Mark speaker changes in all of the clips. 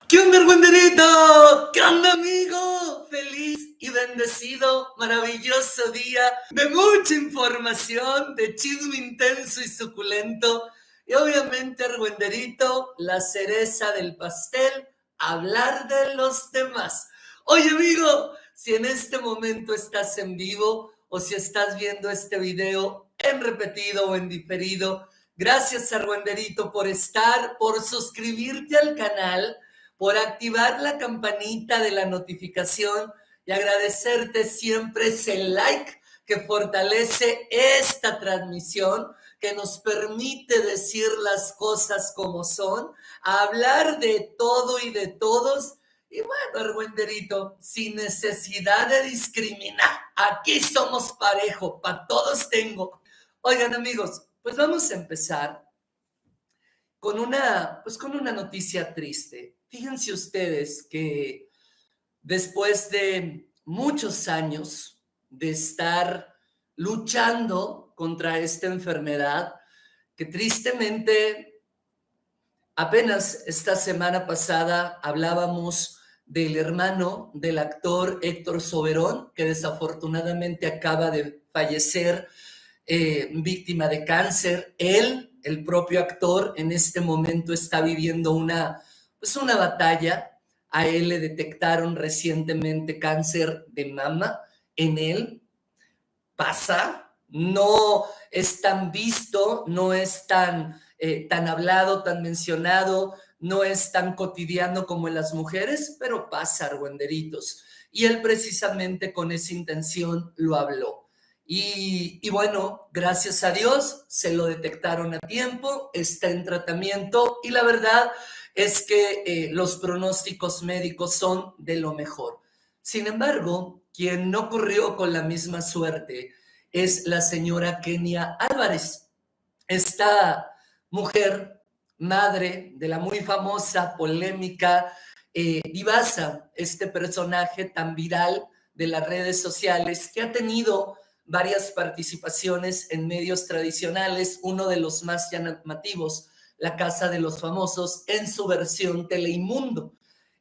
Speaker 1: ¿Qué onda, argüenderito? ¿Qué onda, amigo? Feliz y bendecido, maravilloso día de mucha información, de chisme intenso y suculento. Y obviamente, argüenderito, la cereza del pastel, hablar de los demás. Oye, amigo, si en este momento estás en vivo o si estás viendo este video en repetido o en diferido, gracias, argüenderito, por estar, por suscribirte al canal, por activar la campanita de la notificación y agradecerte siempre ese like que fortalece esta transmisión, que nos permite decir las cosas como son, hablar de todo y de todos. Y bueno, argüenderito, sin necesidad de discriminar, aquí somos parejo, para todos tengo. Oigan, amigos, pues vamos a empezar con una noticia triste. Fíjense ustedes que después de muchos años de estar luchando contra esta enfermedad, que tristemente apenas esta semana pasada hablábamos del hermano del actor Héctor Soberón, que desafortunadamente acaba de fallecer víctima de cáncer. Él, el propio actor, en este momento está viviendo una batalla. A él le detectaron recientemente cáncer de mama. En él pasa, no es tan visto, no es tan hablado, tan mencionado, no es tan cotidiano como en las mujeres, pero pasa, argüenderitos. Y él precisamente con esa intención lo habló. Y bueno, gracias a Dios se lo detectaron a tiempo, está en tratamiento y la verdad es que los pronósticos médicos son de lo mejor. Sin embargo, quien no corrió con la misma suerte es la señora Kenia Álvarez, esta mujer, madre de la muy famosa, polémica Divasa, este personaje tan viral de las redes sociales que ha tenido varias participaciones en medios tradicionales, uno de los más llamativos, La Casa de los Famosos, en su versión Telemundo.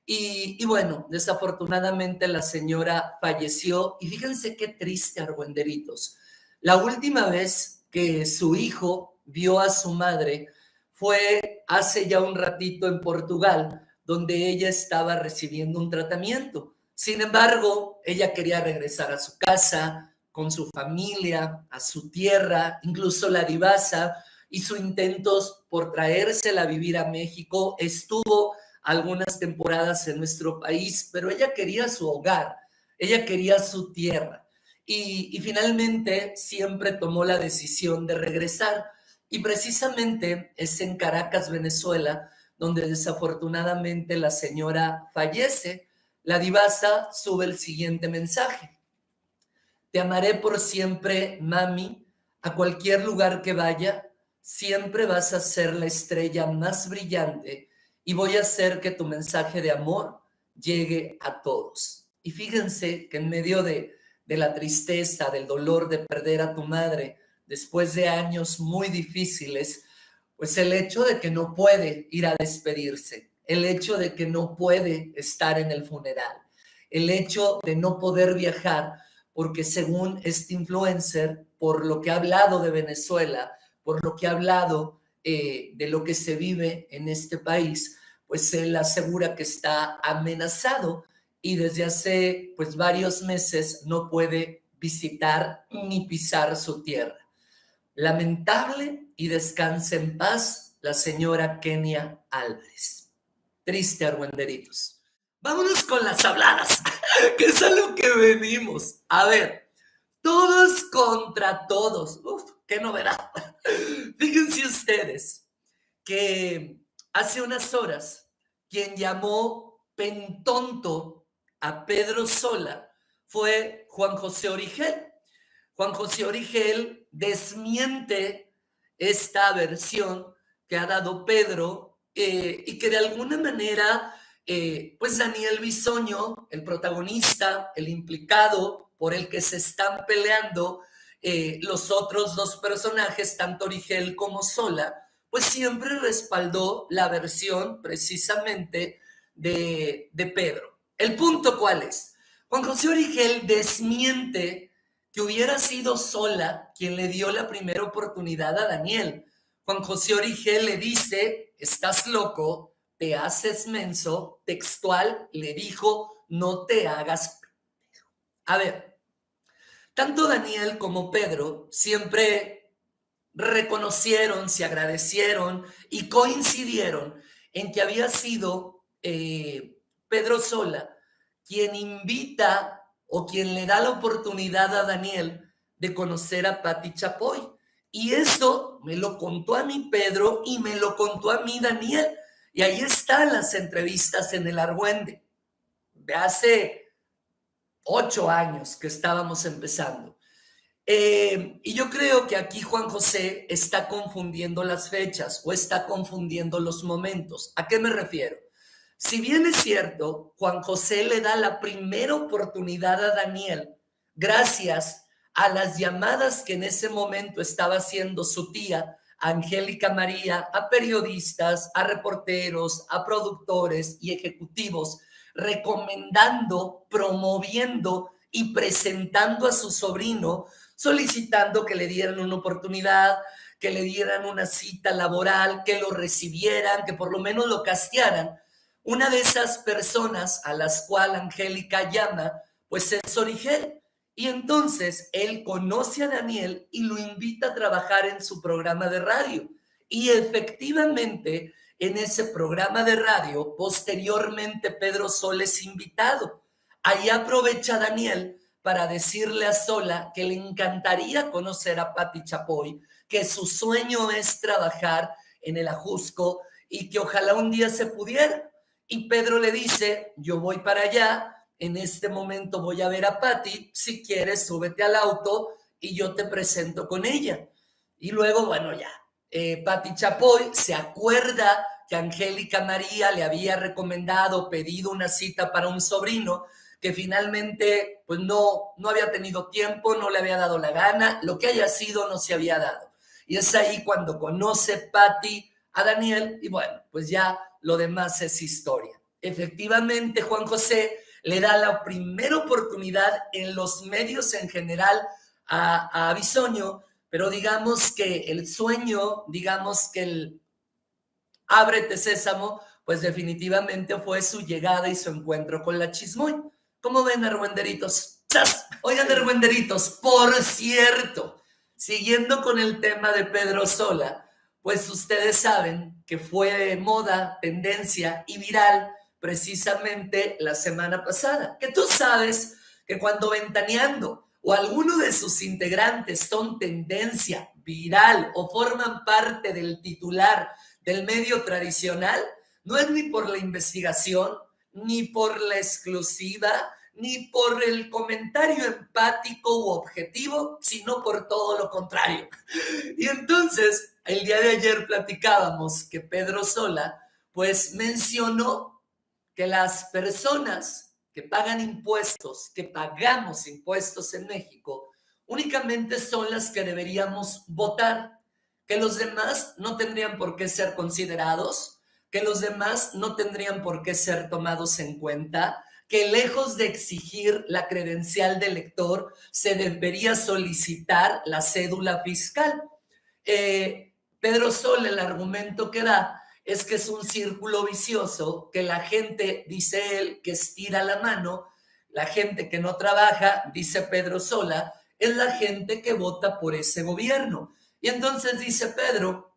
Speaker 1: Y bueno, desafortunadamente la señora falleció y fíjense qué triste, argüenderitos. La última vez que su hijo vio a su madre fue hace ya un ratito en Portugal, donde ella estaba recibiendo un tratamiento. Sin embargo, ella quería regresar a su casa, con su familia, a su tierra. Incluso la divasa hizo intentos por traérsela a vivir a México, estuvo algunas temporadas en nuestro país, pero ella quería su hogar, ella quería su tierra. Y finalmente siempre tomó la decisión de regresar. Y precisamente es en Caracas, Venezuela, donde desafortunadamente la señora fallece. La divasa sube el siguiente mensaje: te amaré por siempre, mami, a cualquier lugar que vaya, siempre vas a ser la estrella más brillante y voy a hacer que tu mensaje de amor llegue a todos. Y fíjense que en medio de la tristeza, del dolor de perder a tu madre, después de años muy difíciles, pues el hecho de que no puede ir a despedirse, el hecho de que no puede estar en el funeral, el hecho de no poder viajar, porque según este influencer, por lo que ha hablado de Venezuela, por lo que ha hablado de lo que se vive en este país, pues él asegura que está amenazado y desde hace pues varios meses no puede visitar ni pisar su tierra. Lamentable, y descanse en paz la señora Kenia Álvarez. Triste, argüenderitos. Vámonos con las habladas, que es a lo que venimos. A ver, todos contra todos. Uf, qué novedad. Fíjense ustedes que hace unas horas quien llamó pentonto a Pedro Sola fue Juan José Origel. Juan José Origel desmiente esta versión que ha dado Pedro y que de alguna manera, pues Daniel Bisoño, el protagonista, el implicado por el que se están peleando los otros dos personajes, tanto Origel como Sola, pues siempre respaldó la versión precisamente de Pedro. ¿El punto cuál es? Juan José Origel desmiente que hubiera sido Sola quien le dio la primera oportunidad a Daniel. Juan José Origel le dice, estás loco, te haces menso, textual, le dijo, no te hagas. A ver, tanto Daniel como Pedro siempre reconocieron, se agradecieron y coincidieron en que había sido Pedro Sola quien invita o quien le da la oportunidad a Daniel de conocer a Pati Chapoy. Y eso me lo contó a mí Pedro y me lo contó a mí Daniel. Y ahí están las entrevistas en el Argüende, de hace 8 años que estábamos empezando. Y yo creo que aquí Juan José está confundiendo las fechas o está confundiendo los momentos. ¿A qué me refiero? Si bien es cierto, Juan José le da la primera oportunidad a Daniel gracias a las llamadas que en ese momento estaba haciendo su tía, Angélica María, a periodistas, a reporteros, a productores y ejecutivos, recomendando, promoviendo y presentando a su sobrino, solicitando que le dieran una oportunidad, que le dieran una cita laboral, que lo recibieran, que por lo menos lo castearan. Una de esas personas a las cuales Angélica llama, pues es Origel. Y entonces él conoce a Daniel y lo invita a trabajar en su programa de radio. Y efectivamente, en ese programa de radio, posteriormente Pedro Sola es invitado. Ahí aprovecha Daniel para decirle a Sola que le encantaría conocer a Pati Chapoy, que su sueño es trabajar en el Ajusco y que ojalá un día se pudiera. Y Pedro le dice, yo voy para allá, en este momento voy a ver a Pati, si quieres súbete al auto y yo te presento con ella. Y luego, bueno, ya, Pati Chapoy se acuerda que Angélica María le había recomendado, pedido una cita para un sobrino, que finalmente pues no había tenido tiempo, no le había dado la gana, lo que haya sido no se había dado. Y es ahí cuando conoce Pati a Daniel y bueno, pues ya lo demás es historia. Efectivamente, Juan José le da la primera oportunidad en los medios en general a Bisoño, pero digamos que el sueño, digamos que el ábrete sésamo, pues definitivamente fue su llegada y su encuentro con la Chismoy. ¿Cómo ven, argüenderitos? ¡Sas! Oigan, argüenderitos, por cierto, siguiendo con el tema de Pedro Sola, pues ustedes saben que fue moda, tendencia y viral precisamente la semana pasada. Que tú sabes que cuando Ventaneando o alguno de sus integrantes son tendencia, viral o forman parte del titular del medio tradicional, no es ni por la investigación, ni por la exclusiva, ni por el comentario empático u objetivo, sino por todo lo contrario. Y entonces, el día de ayer platicábamos que Pedro Sola, pues mencionó que las personas que pagan impuestos, que pagamos impuestos en México, únicamente son las que deberíamos votar, que los demás no tendrían por qué ser considerados, que los demás no tendrían por qué ser tomados en cuenta, que lejos de exigir la credencial de elector, se debería solicitar la cédula fiscal. Pedro Sola, el argumento que da es que es un círculo vicioso, que la gente, dice él, que estira la mano, la gente que no trabaja, dice Pedro Sola, es la gente que vota por ese gobierno. Y entonces dice Pedro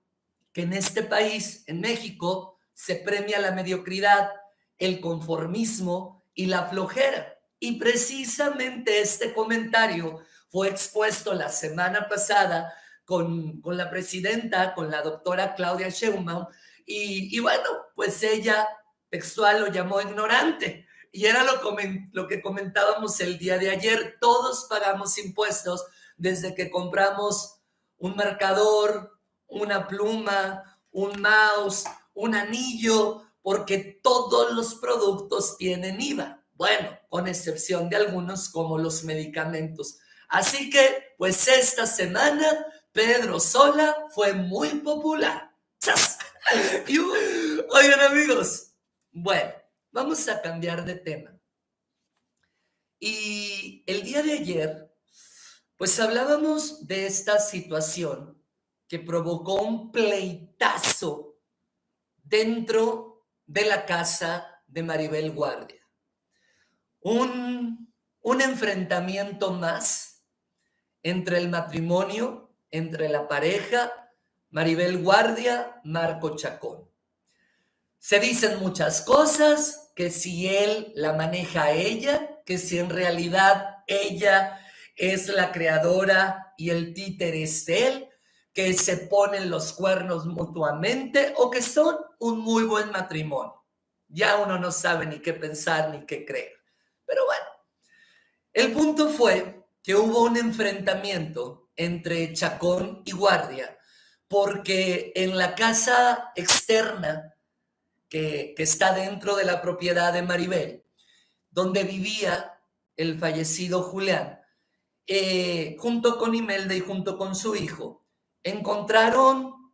Speaker 1: que en este país, en México, se premia la mediocridad, el conformismo y la flojera. Y precisamente este comentario fue expuesto la semana pasada con la presidenta, con la doctora Claudia Sheinbaum, y bueno, pues ella textual lo llamó ignorante. Y era lo que comentábamos el día de ayer. Todos pagamos impuestos desde que compramos un marcador, una pluma, un mouse, un anillo, porque todos los productos tienen IVA. Bueno, con excepción de algunos como los medicamentos. Así que, pues esta semana, Pedro Sola fue muy popular. Oigan, amigos, bueno, vamos a cambiar de tema. Y el día de ayer, pues hablábamos de esta situación que provocó un pleitazo dentro de la casa de Maribel Guardia. Un enfrentamiento más entre el matrimonio, entre la pareja, Maribel Guardia, Marco Chacón. Se dicen muchas cosas, que si él la maneja a ella, que si en realidad ella es la creadora y el títere es él, que se ponen los cuernos mutuamente o que son un muy buen matrimonio. Ya uno no sabe ni qué pensar ni qué creer. Pero bueno, el punto fue que hubo un enfrentamiento entre Chacón y Guardia, porque en la casa externa que está dentro de la propiedad de Maribel, donde vivía el fallecido Julián, junto con Imelda y junto con su hijo, encontraron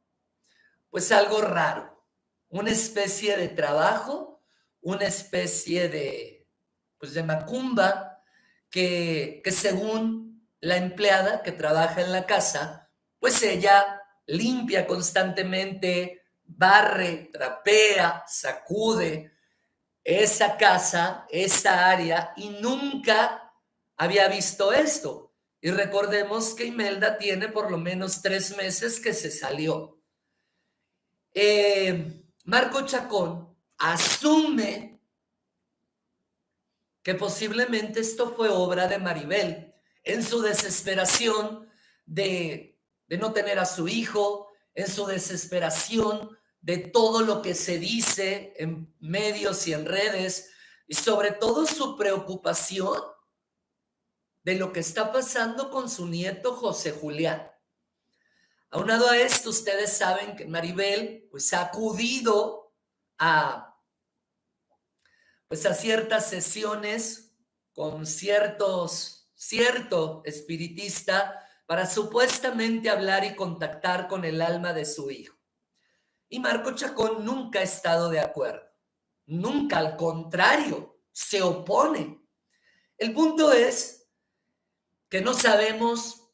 Speaker 1: pues algo raro, una especie de trabajo, una especie pues de macumba que según la empleada que trabaja en la casa, pues ella limpia constantemente, barre, trapea, sacude esa casa, esa área, y nunca había visto esto. Y recordemos que Imelda tiene por lo menos 3 meses que se salió. Marco Chacón asume que posiblemente esto fue obra de Maribel en su desesperación de no tener a su hijo, en su desesperación de todo lo que se dice en medios y en redes, y sobre todo su preocupación de lo que está pasando con su nieto José Julián. Aunado a esto, ustedes saben que Maribel pues, ha acudido pues, a ciertas sesiones con cierto espiritista para supuestamente hablar y contactar con el alma de su hijo. Y Marco Chacón nunca ha estado de acuerdo. Nunca, al contrario, se opone. El punto es que no sabemos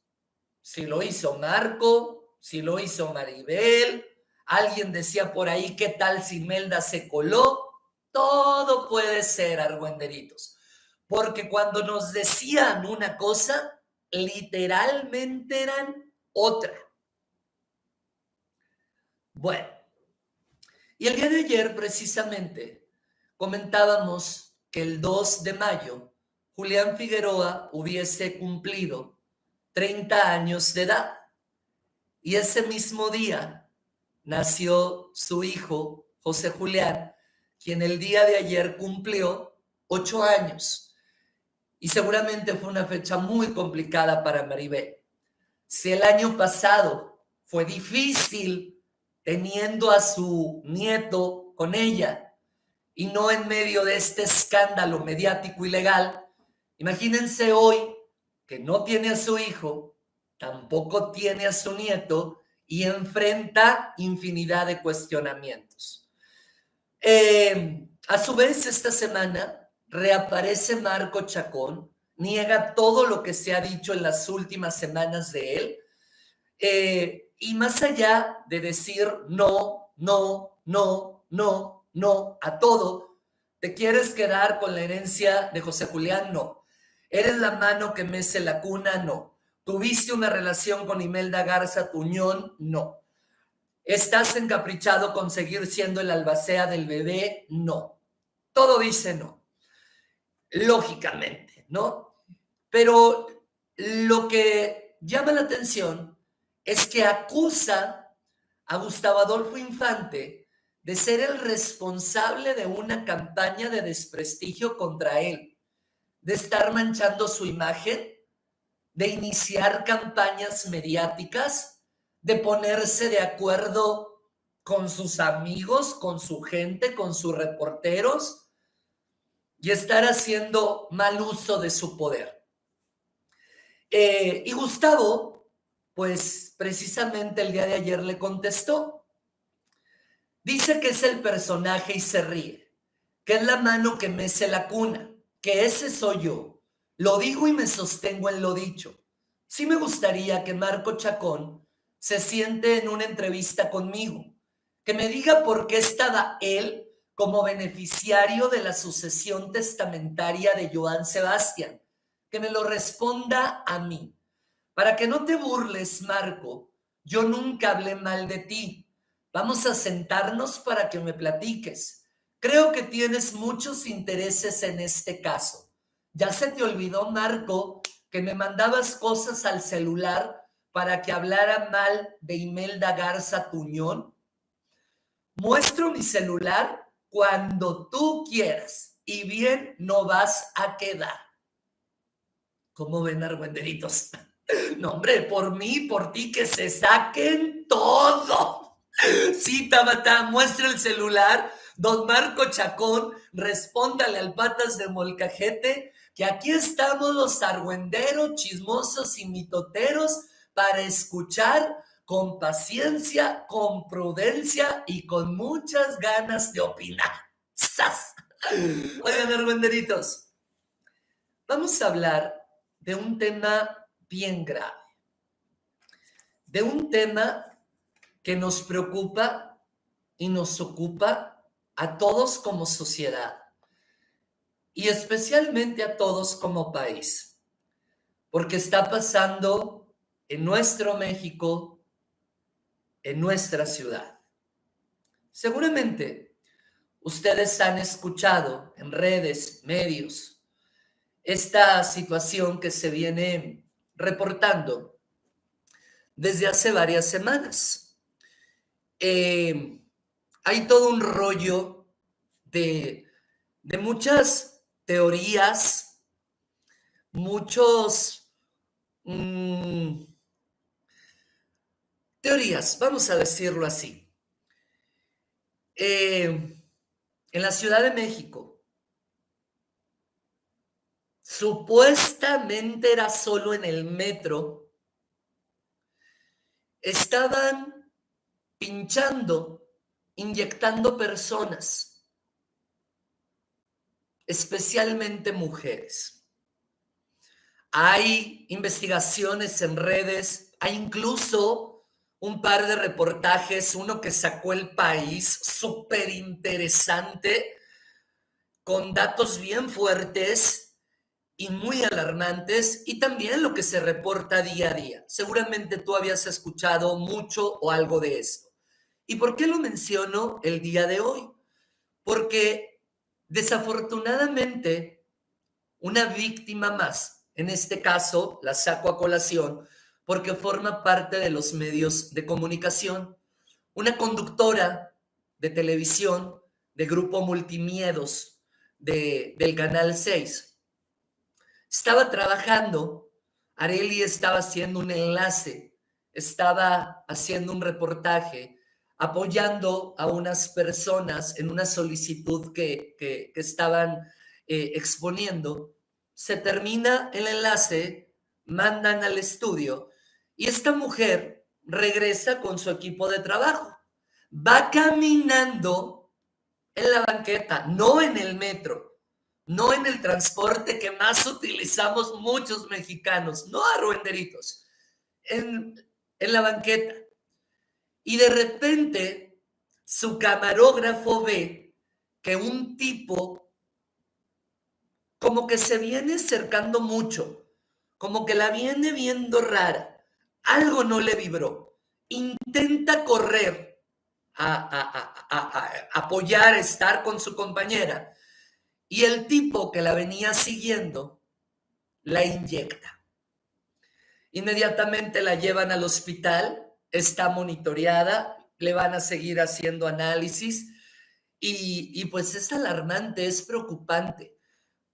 Speaker 1: si lo hizo Marco, si lo hizo Maribel. Alguien decía por ahí, ¿qué tal si Imelda se coló? Todo puede ser, argüenderitos. Porque cuando nos decían una cosa, literalmente eran otra. Bueno, y el día de ayer precisamente comentábamos que el 2 de mayo Julián Figueroa hubiese cumplido 30 años de edad. Y ese mismo día nació su hijo, José Julián, quien el día de ayer cumplió 8 años. Y seguramente fue una fecha muy complicada para Maribel. Si el año pasado fue difícil teniendo a su nieto con ella y no en medio de este escándalo mediático y legal, imagínense hoy que no tiene a su hijo, tampoco tiene a su nieto y enfrenta infinidad de cuestionamientos. A su vez, esta semana reaparece Marco Chacón, niega todo lo que se ha dicho en las últimas semanas de él, y más allá de decir no, no, no, no, no a todo, ¿te quieres quedar con la herencia de José Julián? No. ¿Eres la mano que mece la cuna? No. ¿Tuviste una relación con Imelda Garza Tuñón? No. ¿Estás encaprichado con seguir siendo el albacea del bebé? No. Todo dice no. Lógicamente, ¿no? Pero lo que llama la atención es que acusa a Gustavo Adolfo Infante de ser el responsable de una campaña de desprestigio contra él, de estar manchando su imagen, de iniciar campañas mediáticas, de ponerse de acuerdo con sus amigos, con su gente, con sus reporteros y estar haciendo mal uso de su poder. Y Gustavo, pues precisamente el día de ayer le contestó. Dice que es el personaje y se ríe. que es la mano que mece la cuna, que ese soy yo. Lo digo y me sostengo en lo dicho. Sí me gustaría que Marco Chacón se siente en una entrevista conmigo, que me diga por qué estaba él como beneficiario de la sucesión testamentaria de Joan Sebastián, que me lo responda a mí. Para que no te burles, Marco, yo nunca hablé mal de ti. Vamos a sentarnos para que me platiques. Creo que tienes muchos intereses en este caso. ¿Ya se te olvidó, Marco, que me mandabas cosas al celular para que hablara mal de Imelda Garza Tuñón? Muestro mi celular cuando tú quieras y bien no vas a quedar. ¿Cómo ven, argüenderitos? No, hombre, por mí, por ti, que se saquen todo. Sí, Tabata, muestra el celular. Don Marco Chacón, respóndale al patas de molcajete que aquí estamos los argüenderos, chismosos y mitoteros para escuchar con paciencia, con prudencia y con muchas ganas de opinar. ¡Sas! Oigan, argüenderitos, vamos a hablar de un tema bien grave, de un tema que nos preocupa y nos ocupa a todos como sociedad y especialmente a todos como país, porque está pasando en nuestro México, en nuestra ciudad. Seguramente ustedes han escuchado en redes, medios, esta situación que se viene reportando desde hace varias semanas. Hay todo un rollo de muchas teorías, muchos teorías, vamos a decirlo así. En la Ciudad de México, supuestamente era solo en el metro, estaban pinchando, inyectando personas, especialmente mujeres. Hay investigaciones en redes, hay incluso un par de reportajes, uno que sacó El País, súper interesante, con datos bien fuertes y muy alarmantes, y también lo que se reporta día a día. Seguramente tú habías escuchado mucho o algo de esto. ¿Y por qué lo menciono el día de hoy? Porque desafortunadamente una víctima más, en este caso la saco a colación porque forma parte de los medios de comunicación, una conductora de televisión de Grupo Multimiedos del Canal 6. Estaba trabajando, Arely estaba haciendo un enlace, estaba haciendo un reportaje, apoyando a unas personas en una solicitud que estaban exponiendo. Se termina el enlace, mandan al estudio y esta mujer regresa con su equipo de trabajo. Va caminando en la banqueta, no en el metro, no en el transporte que más utilizamos muchos mexicanos, no arruenderitos, en la banqueta. Y de repente su camarógrafo ve que un tipo como que se viene acercando mucho, como que la viene viendo rara, algo no le vibró, intenta correr a apoyar, estar con su compañera, y el tipo que la venía siguiendo la inyecta. Inmediatamente la llevan al hospital, está monitoreada, le van a seguir haciendo análisis y pues es alarmante, es preocupante,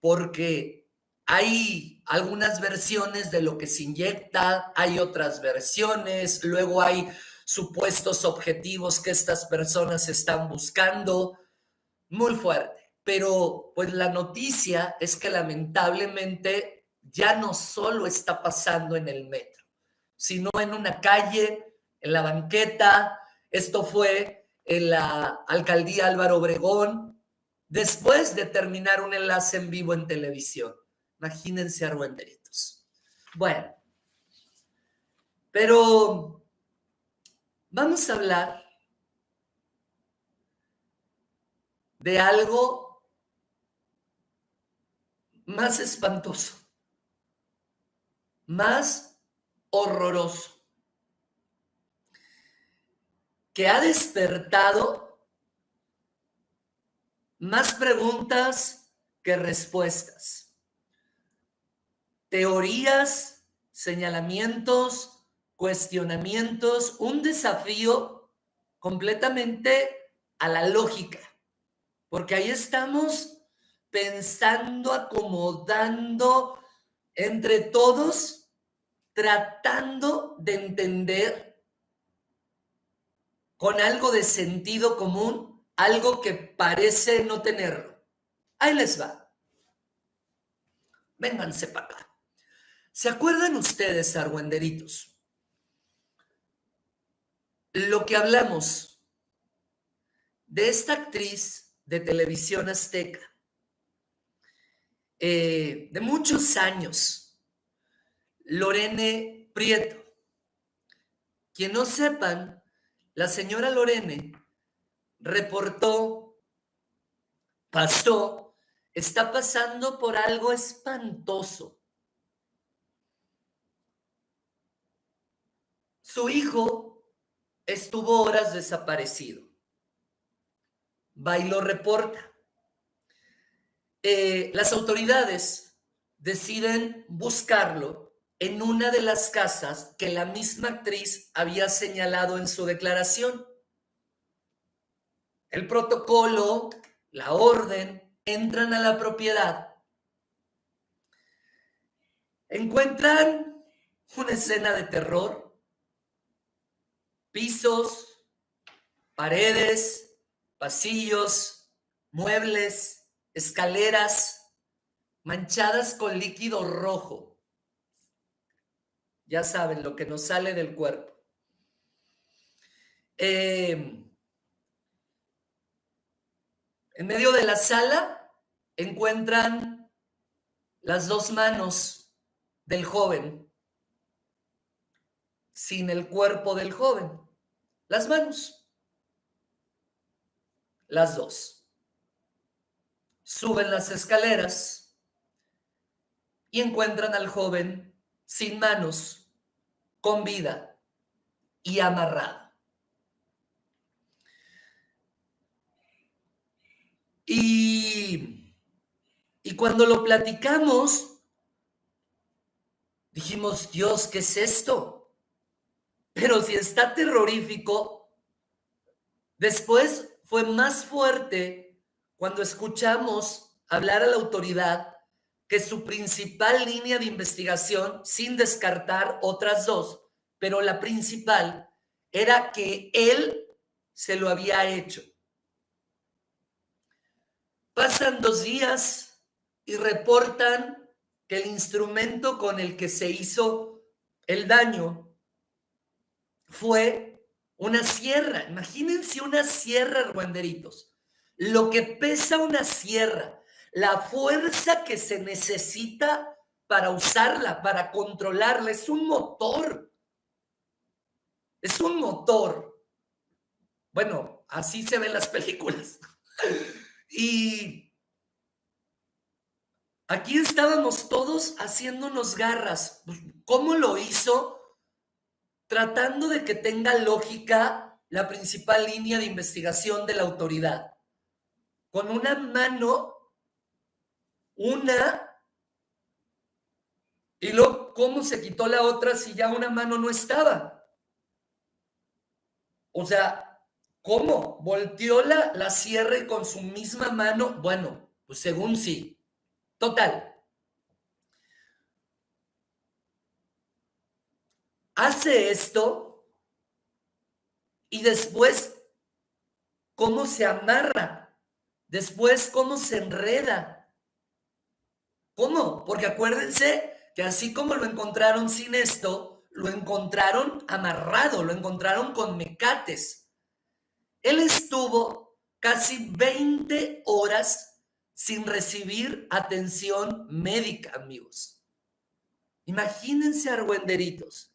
Speaker 1: porque hay algunas versiones de lo que se inyecta, hay otras versiones, luego hay supuestos objetivos que estas personas están buscando, muy fuerte. Pero pues la noticia es que lamentablemente ya no solo está pasando en el metro, sino en una calle, en la banqueta. Esto fue en la alcaldía Álvaro Obregón, después de terminar un enlace en vivo en televisión. Imagínense, argüenderitos. Bueno, pero vamos a hablar de algo más espantoso, más horroroso, que ha despertado más preguntas que respuestas, teorías, señalamientos, cuestionamientos, un desafío completamente a la lógica, porque ahí estamos pensando, acomodando entre todos, tratando de entender con algo de sentido común, algo que parece no tenerlo. Ahí les va. Vénganse para acá. ¿Se acuerdan ustedes, argüenderitos? Lo que hablamos de esta actriz de televisión azteca, de muchos años, Lorene Prieto. Quien no sepan, la señora Lorene reportó, pasó, está pasando por algo espantoso. Su hijo estuvo horas desaparecido. Va y lo reporta. Las autoridades deciden buscarlo en una de las casas que la misma actriz había señalado en su declaración. El protocolo, la orden, entran a la propiedad. Encuentran una escena de terror, pisos, paredes, pasillos, muebles, escaleras manchadas con líquido rojo. Ya saben, lo que nos sale del cuerpo. En medio de la sala encuentran las dos manos del joven, sin el cuerpo del joven. Las manos. Las dos. Suben las escaleras y encuentran al joven sin manos, con vida y amarrado. Y cuando lo platicamos, dijimos, Dios, ¿qué es esto? Pero si está terrorífico, después fue más fuerte cuando escuchamos hablar a la autoridad que su principal línea de investigación, sin descartar otras dos, pero la principal era que él se lo había hecho. Pasan 2 días y reportan que el instrumento con el que se hizo el daño fue una sierra. Imagínense una sierra, argüenderitos. Lo que pesa una sierra, la fuerza que se necesita para usarla, para controlarla, es un motor. Es un motor. Bueno, así se ven las películas. Y aquí estábamos todos haciéndonos garras. ¿Cómo lo hizo? Tratando de que tenga lógica la principal línea de investigación de la autoridad. Con una mano, y luego, ¿cómo se quitó la otra si ya una mano no estaba? O sea, ¿cómo? ¿Volteó la sierra y con su misma mano? Bueno, pues según sí. Total. Hace esto y después, ¿cómo se amarra? Después, ¿cómo se enreda? ¿Cómo? Porque acuérdense que así como lo encontraron sin esto, lo encontraron amarrado, lo encontraron con mecates. Él estuvo casi 20 horas sin recibir atención médica, amigos. Imagínense, argüenderitos,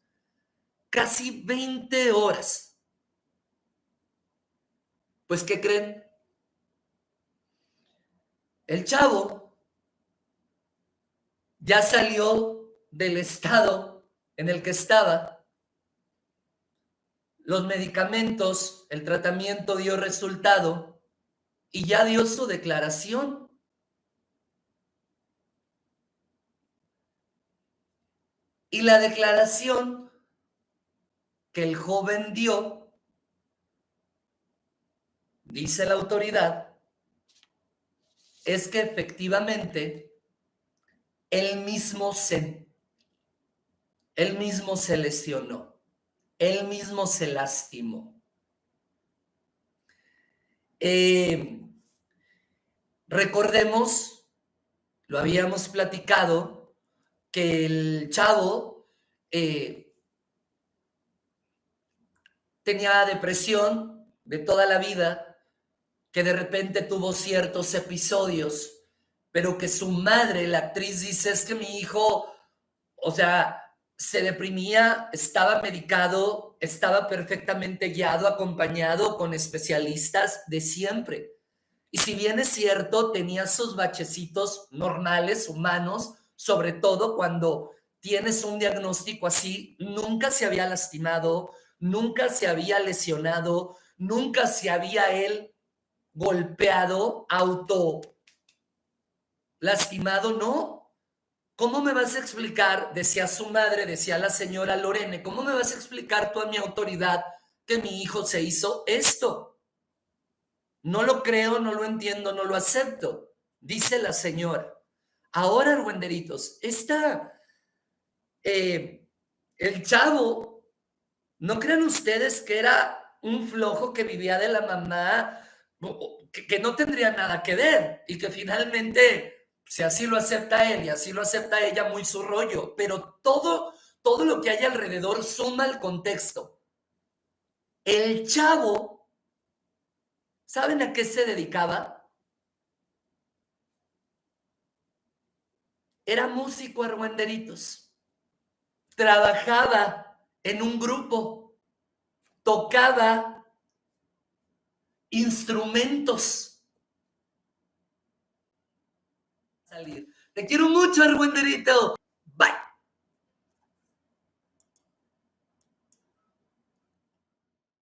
Speaker 1: casi 20 horas. Pues, ¿qué creen? El chavo ya salió del estado en el que estaba. Los medicamentos, el tratamiento dio resultado y ya dio su declaración. Y la declaración que el joven dio, dice la autoridad, es que efectivamente él mismo se lesionó, él mismo se lastimó. Recordemos, lo habíamos platicado, que el chavo tenía depresión de toda la vida, que de repente tuvo ciertos episodios, pero que su madre, la actriz, dice, es que mi hijo, o sea, se deprimía, estaba medicado, estaba perfectamente guiado, acompañado con especialistas de siempre. Y si bien es cierto, tenía sus bachecitos normales, humanos, sobre todo cuando tienes un diagnóstico así, nunca se había lastimado, nunca se había lesionado, nunca se había él golpeado, auto lastimado, no. ¿Cómo me vas a explicar, decía su madre, decía la señora Lorene, cómo me vas a explicar tú a mi autoridad que mi hijo se hizo esto? No lo creo, no lo entiendo, no lo acepto, dice la señora. Ahora, argüenderitos, el chavo, ¿no crean ustedes que era un flojo que vivía de la mamá, que no tendría nada que ver y que finalmente, si así lo acepta él y así lo acepta ella, muy su rollo, pero todo lo que hay alrededor suma el contexto. El chavo, ¿saben a qué se dedicaba? Era músico, argüenderitos. Trabajaba en un grupo, tocaba instrumentos. Salir. Te quiero mucho, argüenderito. Bye.